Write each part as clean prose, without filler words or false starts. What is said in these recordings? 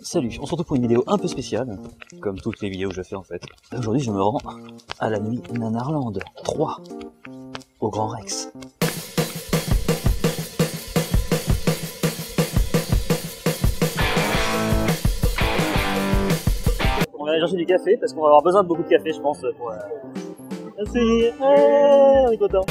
Salut, on se retrouve pour une vidéo un peu spéciale, comme toutes les vidéos que je fais en fait. Aujourd'hui je me rends à la nuit Nanarland 3, au Grand Rex. On va aller chercher du café, parce qu'on va avoir besoin de beaucoup de café je pense pour... on est content.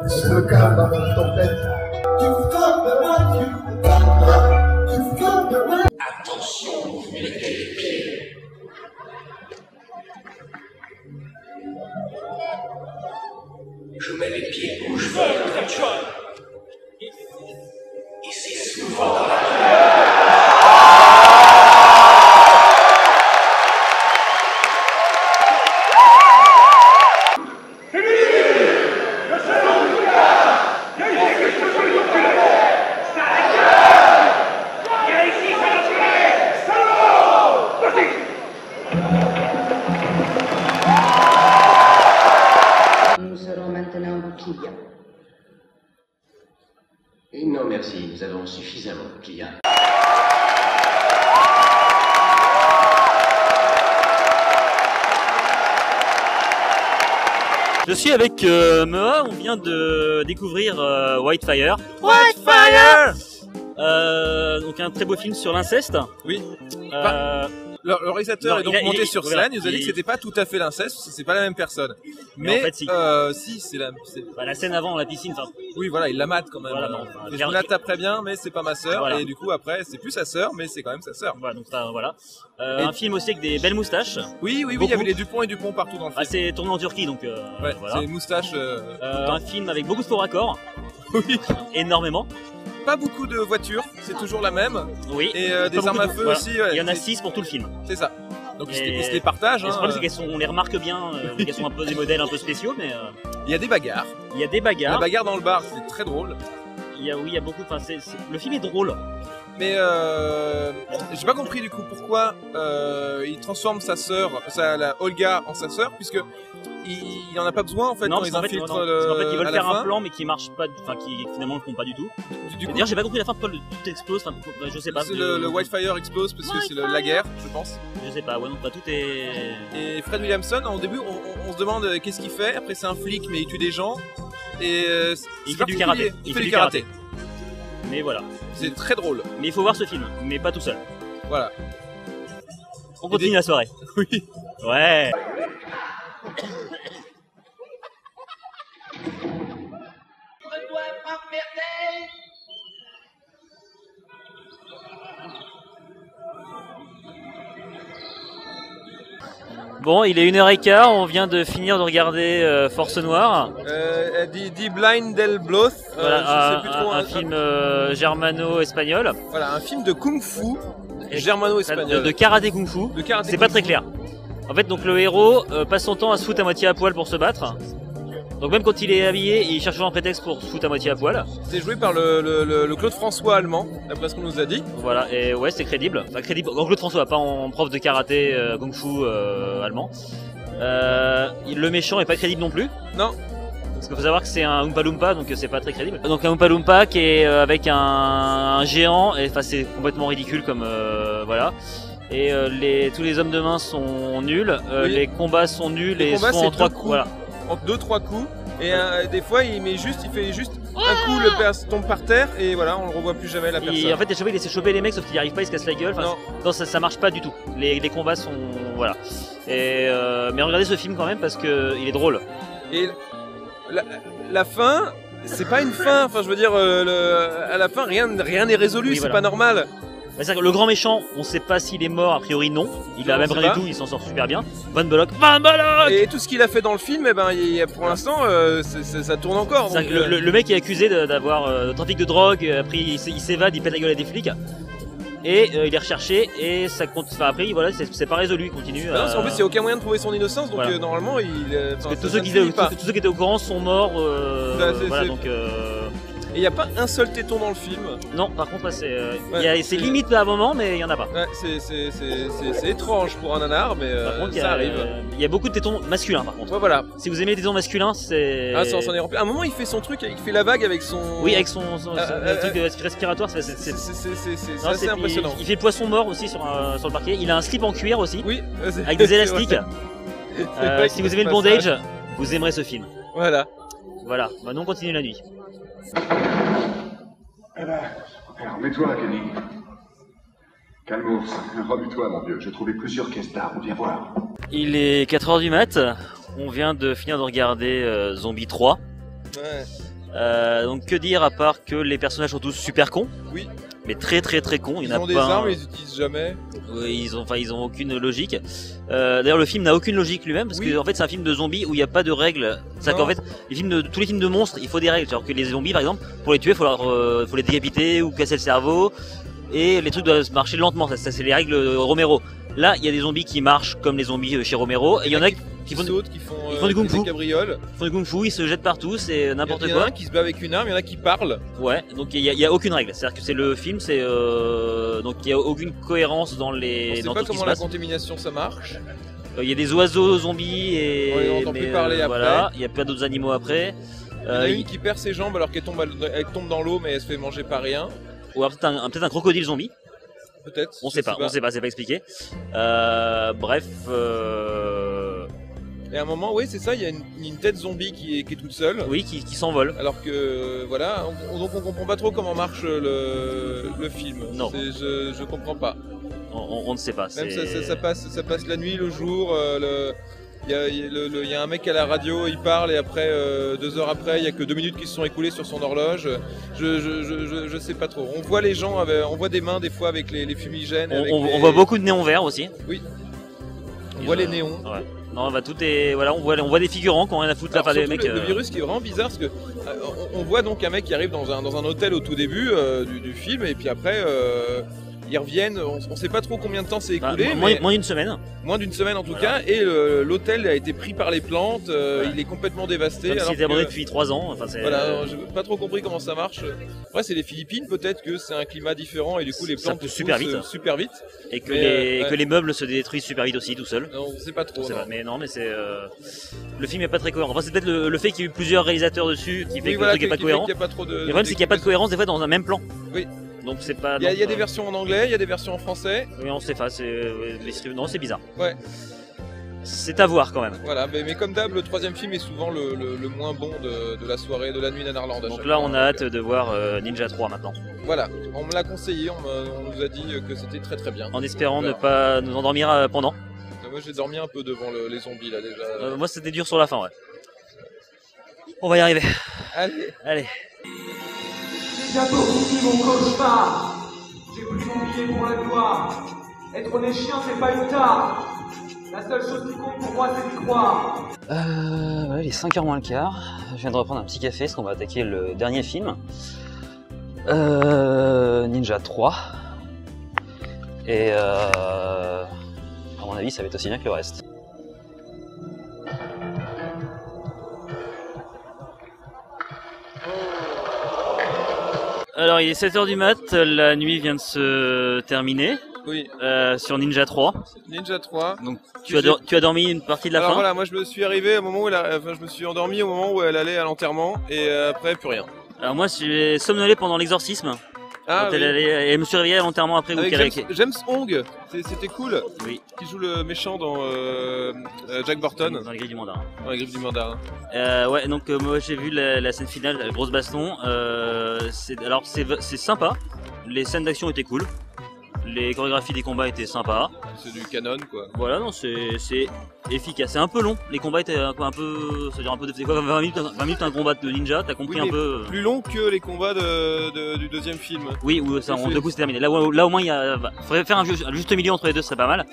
Je me calme dans la tempête. Attention, vous mettez les pieds. Je mets les pieds où je veux, comme John. Et c'est souvent dans la Nous serons maintenant clients. Et non merci, nous avons suffisamment de clients. Je suis avec Mea, on vient de découvrir Whitefire. Whitefire donc un très beau film sur l'inceste. Oui. Le réalisateur est donc monté sur scène, il nous a dit que c'était pas tout à fait l'inceste, parce que c'est pas la même personne. Mais en fait, si, c'est la... la scène avant la piscine, enfin... Oui, voilà, il la mate quand même. Voilà, non, Et je me la taperais bien, mais c'est pas ma sœur. Voilà. Et du coup, après, c'est plus sa sœur, mais c'est quand même sa sœur. Voilà, donc voilà. Un film aussi avec des belles moustaches. Oui, il y avait les Dupont et Dupont partout dans le film. C'est tourné en Turquie, donc Ouais, voilà. c'est moustache. Un film avec beaucoup de faux raccords. Oui. Énormément. Pas beaucoup de voitures, c'est toujours la même. Oui. Et des armes à feu voilà. aussi. Ouais, il y en a 6 pour tout le film. C'est ça. Donc ils se les partagent. Le problème, c'est qu'on les remarque bien, qu'elles sont un peu des modèles un peu spéciaux, mais Il y a des bagarres. il y a des bagarres. La bagarre dans le bar, c'est très drôle. Il y a beaucoup. Enfin, le film est drôle. Mais j'ai pas compris du coup pourquoi il transforme sa sœur, la Olga, en sa sœur, puisque il en a pas besoin en fait Non, quand ils parce infiltrent qu'en fait, ils veulent à la faire un fin. plan, mais qui marche pas, enfin, qui finalement ne font pas du tout. Du coup, D'ailleurs, j'ai pas compris la fin, pourquoi tout explose. Enfin, je sais pas. c'est le Whitefire explose parce que c'est la guerre, je pense. Je sais pas. Ouais, donc tout est. Et Fred Williamson, au début, on se demande qu'est-ce qu'il fait. Après, c'est un flic, mais il tue des gens. Et Il c'est fait du karaté. particulier. Il fait du karaté. Mais voilà. C'est très drôle. Mais il faut voir ce film, mais pas tout seul. Voilà. On continue la soirée. Oui. Ouais. Bon, il est 1h15, on vient de finir de regarder Force Noire. Die Blind del Bluth. Voilà, je sais plus trop, un film germano-espagnol. Voilà, un film de kung-fu germano-espagnol. De karaté kung-fu. De karaté C'est pas kung-fu. très clair. En fait, donc le héros passe son temps à se foutre à moitié à poil pour se battre. Donc même quand il est habillé, il cherche toujours un prétexte pour se foutre à moitié à poil. C'est joué par le Claude François allemand, d'après ce qu'on nous a dit. Voilà, et ouais, c'est crédible. Enfin, crédible en Claude François, pas en prof de karaté kung-fu allemand. Le méchant est pas crédible non plus. Non. Parce qu'il faut savoir que c'est un Oompa Loompa, donc c'est pas très crédible. Donc un Oompa Loompa qui est avec un géant, et enfin c'est complètement ridicule comme voilà. Et tous les hommes de main sont nuls, Oui. les combats sont nuls Les et combats, sont en c'est 3 deux coups. coups. Voilà. En 2-3 coups. Et des fois, il fait juste un coup, le père tombe par terre, et voilà, on le revoit plus jamais la personne. En fait, il essaie de choper les mecs, sauf qu'il n'y arrive pas, il se casse la gueule. Enfin, non, ça marche pas du tout. Les combats sont voilà. Et mais regardez ce film quand même parce que il est drôle. Et la fin, c'est pas une fin. Enfin, je veux dire, à la fin, rien n'est résolu. Oui, c'est voilà. pas normal. C'est-à-dire que le grand méchant, on sait pas s'il est mort, a priori non. Il a Non, même on sait rien pas. du tout, il s'en sort super bien. Van Bullock. Et tout ce qu'il a fait dans le film, eh ben, pour l'instant, ça tourne encore. Donc, Le mec est accusé d'avoir trafic de drogue, après il s'évade, il pète la gueule à des flics. Et il est recherché et ça compte. Enfin, après, voilà, c'est pas résolu, il continue. parce qu'en plus, il n'y a aucun moyen de prouver son innocence, donc voilà. normalement, Parce que tous ceux qui étaient au courant sont morts. Ça, voilà, c'est- donc. Et il n'y a pas un seul téton dans le film. Non, par contre, c'est Ouais, c'est limite à un moment, mais il y en a pas. Ouais, c'est étrange pour un nanar, mais Par contre, ça arrive. il y a beaucoup de tétons masculins, par contre. Ouais, voilà. Si vous aimez les tétons masculins, c'est. Ah, ça en est rempli. À un moment, il fait son truc, il fait la vague avec son. Oui, avec son truc respiratoire, c'est C'est non, assez impressionnant. Il fait le poisson mort aussi sur le parquet. Il a un slip en cuir aussi, Oui, avec des élastiques. vrai Si qu'il vous fait aimez le le bondage, passage. vous aimerez ce film. Voilà. Voilà, maintenant on continue la nuit. Alors, mets-toi, Kenny. Calmos, remue-toi, mon vieux. J'ai trouvé plusieurs caisses d'armes, viens voir. Il est 4h du mat, on vient de finir de regarder Zombie 3. Ouais. Donc que dire à part que les personnages sont tous super cons. Oui. Mais très cons. Ils Il y en a ont des pas armes, un- ils les utilisent jamais. Oui, ils ont aucune logique. D'ailleurs, le film n'a aucune logique lui-même parce Oui. que en fait, c'est un film de zombies où il n'y a pas de règles. C'est Non. qu'en fait, tous les films de monstres, il faut des règles. Alors que les zombies, par exemple, pour les tuer, faut les décapiter ou casser le cerveau. Et les trucs doivent marcher lentement. Ça c'est les règles Romero. Là, il y a des zombies qui marchent comme les zombies chez Romero. Et il y en a qui font sautent, qui font ils font du kung-fu. des cabrioles. kung fu, ils se jettent partout, c'est n'importe Il y en a quoi. un qui se bat avec une arme, il y en a qui parlent. Ouais, donc il y a aucune règle. C'est-à-dire que c'est le film, donc il y a aucune cohérence dans On les sait dans pas tout ce qui se comment la passe. contamination ça marche. Il y a des oiseaux zombies et Ouais, on entend plus parler après. voilà, il y a plein d'autres animaux après. Il y en a Il- une qui perd ses jambes alors qu'elle tombe dans l'eau mais elle se fait manger par rien. ou alors peut-être un crocodile zombie. Peut-être. On je sait pas, c'est pas expliqué. Bref. Et à un moment, oui, c'est ça, il y a une tête zombie qui est toute seule. Oui, qui s'envole. Alors que voilà, donc on comprend pas trop comment marche le film. Non. Je comprends pas. On ne sait pas. Même c'est- ça passe la nuit, le jour. Il y a un mec à la radio, il parle et après 2 heures après, il y a que 2 minutes qui se sont écoulées sur son horloge. Je sais pas trop. On voit les gens, on voit des mains des fois avec les fumigènes. On voit beaucoup de néons verts aussi. On voit les néons. Ouais. Non, bah, tout est voilà, on voit des figurants qui ont rien à foutre là, Alors, enfin, des surtout, mecs. le virus qui est vraiment bizarre parce que on voit donc un mec qui arrive dans un hôtel au tout début du film et puis après ils reviennent, on sait pas trop combien de temps c'est Bah, écoulé, mais moins d'une semaine. moins d'une semaine en tout Voilà. cas, et l'hôtel a été pris par les plantes, il est complètement dévasté. Comme alors s'il était abandonné que- depuis 3 ans. Enfin, c'est Voilà, alors, j'ai pas trop compris comment ça marche. Ouais, c'est les Philippines, peut-être que c'est un climat différent et du coup les Ça plantes pousse super poussent, vite. super vite. et que Mais, que les meubles se détruisent super vite aussi tout seuls. Non, on sait pas trop. On sait non. pas, mais non, mais c'est le film est pas très cohérent. Enfin, c'est peut-être le fait qu'il y ait eu plusieurs réalisateurs dessus qui fait Oui, que voilà, le truc est pas qui fait cohérent. qu'il y a pas trop de. Le problème, c'est qu'il n'y a pas de cohérence des fois dans un même plan. Oui. Donc c'est pas. Il y a donc, des versions en anglais, il y a des versions en français. Oui, on sait pas. Non, c'est bizarre. Ouais. C'est à voir quand même. Voilà, mais comme d'hab, le troisième film est souvent le moins bon de la soirée, de la nuit Nanarland. à Donc chaque là, fois. on a hâte de voir Ninja 3 maintenant. Voilà, on me l'a conseillé, on nous a dit que c'était très très bien. En espérant ne Voilà. pas nous endormir pendant. Moi j'ai dormi un peu devant les zombies là déjà. Moi, c'était dur sur la fin, ouais. On va y arriver. Allez, Allez. J'ai bientôt fini mon cauchemar. J'ai pris mon billet pour la gloire. Être né chien, c'est pas une tare. La seule chose qui compte pour moi, c'est d'y croire. Ouais, il est 5h moins le quart. Je viens de reprendre un petit café parce qu'on va attaquer le dernier film. Ninja 3. Et à mon avis, ça va être aussi bien que le reste. Alors, il est 7h du mat, la nuit vient de se terminer oui, sur Ninja 3. Ninja 3. Donc, tu as dormi une partie de la Alors fin. voilà, moi je me suis arrivé au moment où je me suis endormi au moment où elle allait à l'enterrement et après plus rien. Alors moi, j'ai somnolé pendant l'exorcisme. Ah, Quand elle oui. allait, et elle me suis réveillé à l'enterrement après. Avec où James Hong, c'était cool. Oui. Qui joue le méchant dans Jack Burton Dans les grilles du mandarin. dans Les Griffes du Mandarin. Ouais, donc moi j'ai vu la scène finale, la grosse baston. C'est sympa. Les scènes d'action étaient cool. Les chorégraphies des combats étaient sympas. C'est du canon quoi. Voilà, non, c'est efficace. C'est un peu long. Les combats étaient un peu, c'est-à-dire un peu, c'est quoi, 20 minutes un combat de ninja. T'as compris Oui, un peu. Plus long que les combats du deuxième film. Oui, ou ça, C'est- du coup c'est terminé. Là au moins il y a, faudrait faire un juste milieu entre les deux, ce serait pas mal.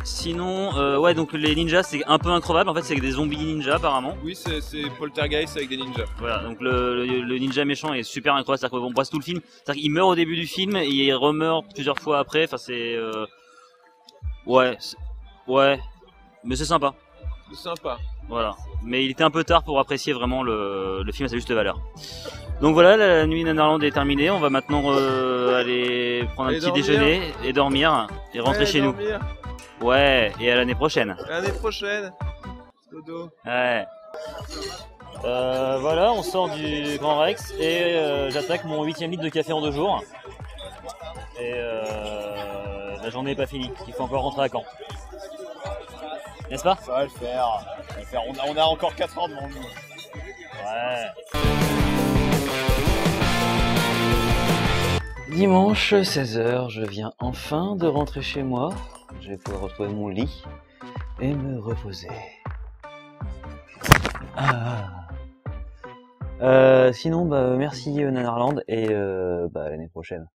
Sinon, ouais, donc les ninjas c'est un peu increvable. En fait, c'est des zombies ninjas apparemment. Oui, c'est Poltergeist avec des ninjas. Voilà, donc le ninja méchant est super incroyable. C'est-à-dire qu'on passe tout le film. C'est-à-dire qu'il meurt au début du film et il remeurt plusieurs fois après. Enfin, c'est ouais, mais c'est sympa. C'est sympa. Voilà. mais il était un peu tard pour apprécier vraiment le film à sa juste valeur. Donc voilà, la nuit Nanarland est terminée, on va maintenant aller prendre un petit déjeuner et dormir et rentrer chez nous. Ouais, et à l'année prochaine. L'année prochaine. Dodo. Ouais. Voilà, on sort du Grand Rex et j'attaque mon 8e litre de café en 2 jours. Et la journée n'est pas finie, il faut encore rentrer à Caen. N'est-ce pas? Ça va le faire. On a encore 4 heures devant nous. Ouais. Dimanche 16h, je viens enfin de rentrer chez moi. Je vais pouvoir retrouver mon lit et me reposer. Sinon, merci Nanarland et à l'année prochaine.